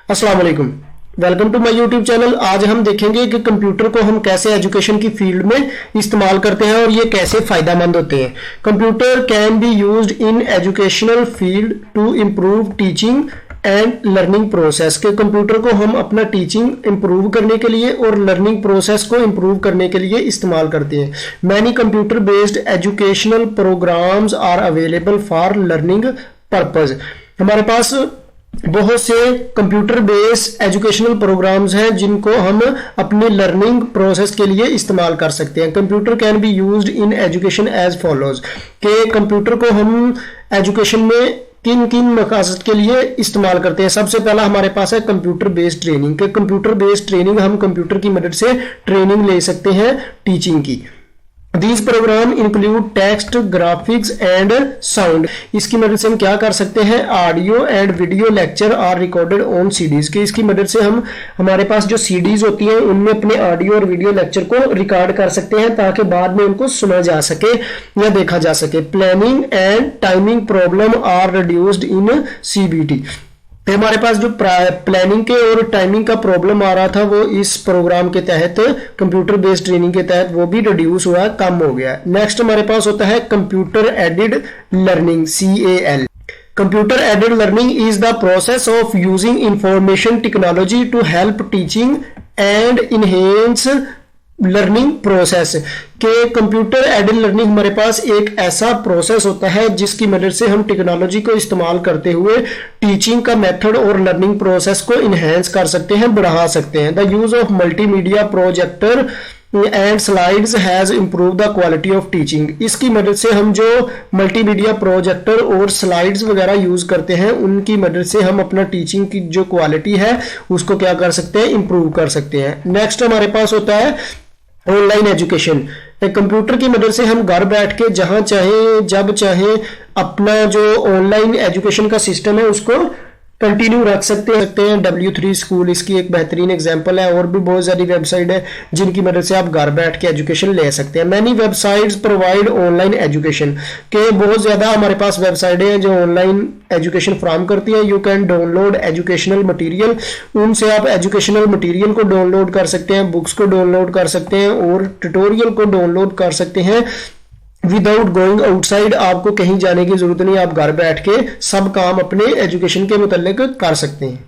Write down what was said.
अस्सलाम वालेकुम। Welcome to my YouTube channel. आज हम देखेंगे कि कंप्यूटर को हम कैसे एजुकेशन की फील्ड में इस्तेमाल करते हैं और ये कैसे फायदेमंद होते हैं। Computer can be used in educational field to improve teaching and learning process. के कंप्यूटर को हम अपना टीचिंग इम्प्रूव करने के लिए और लर्निंग प्रोसेस को इम्प्रूव करने के लिए इस्तेमाल करते हैं। Many computer based educational programs are available for learning purpose. हमारे पास बहुत से कंप्यूटर बेस्ड एजुकेशनल प्रोग्राम्स हैं जिनको हम अपने लर्निंग प्रोसेस के लिए इस्तेमाल कर सकते हैं। Computer can be used in education as follows. के कंप्यूटर को हम एजुकेशन में किन किन मकसद के लिए इस्तेमाल करते हैं। सबसे पहला हमारे पास है कंप्यूटर बेस्ड ट्रेनिंग। के कंप्यूटर बेस्ड ट्रेनिंग हम कंप्यूटर की मदद से ट्रेनिंग ले सकते हैं टीचिंग की। These program include text, graphics and sound। इसकी मदद से हम क्या कर सकते हैं, audio and video lecture are recorded on CDs. के इसकी मदद से हम हमारे पास जो सीडीज होती हैं उनमें अपने ऑडियो और वीडियो लेक्चर को रिकॉर्ड कर सकते हैं ताकि बाद में उनको सुना जा सके या देखा जा सके। Planning and timing problem are reduced in CBT. हमारे पास जो प्लानिंग के और टाइमिंग का प्रॉब्लम आ रहा था वो इस प्रोग्राम के तहत, कंप्यूटर बेस्ड ट्रेनिंग के तहत वो भी रिड्यूस हुआ, कम हो गया। नेक्स्ट हमारे पास होता है computer aided learning, CAL। Computer aided learning is the process of using information technology to help teaching and enhance learning process. के कंप्यूटर एडेड लर्निंग हमारे पास एक ऐसा प्रोसेस होता है जिसकी मदद से हम टेक्नोलॉजी को इस्तेमाल करते हुए टीचिंग का मेथड और लर्निंग प्रोसेस को इनहेंस कर सकते हैं, बढ़ा सकते हैं। The use of multimedia projector and slides has improve the quality of teaching. इसकी मदद से हम जो मल्टीमीडिया प्रोजेक्टर और स्लाइड्स वगैरह यूज करते हैं उनकी मदद से हम अपना टीचिंग की जो क्वालिटी है उसको क्या कर सकते हैं, इम्प्रूव कर सकते हैं। नेक्स्ट हमारे पास होता है ऑनलाइन एजुकेशन। कंप्यूटर की मदद से हम घर बैठ के जहां चाहे जब चाहे अपना जो ऑनलाइन एजुकेशन का सिस्टम है उसको कंटिन्यू रख सकते हैं। W3 स्कूल इसकी एक बेहतरीन एग्जांपल है और भी बहुत सारी वेबसाइट है जिनकी मदद से आप घर बैठ के एजुकेशन ले सकते हैं। Many websites provide online education. के बहुत ज़्यादा हमारे पास वेबसाइटें हैं जो ऑनलाइन एजुकेशन फ्राहम करती हैं। You can download educational material. उनसे आप एजुकेशनल मटीरियल को डाउनलोड कर सकते हैं, बुक्स को डाउनलोड कर सकते हैं और ट्यूटोरियल को डाउनलोड कर सकते हैं विदाउट गोइंग आउटसाइड। आपको कहीं जाने की जरूरत नहीं, आप घर बैठ के सब काम अपने एजुकेशन के मुतालिक कर सकते हैं।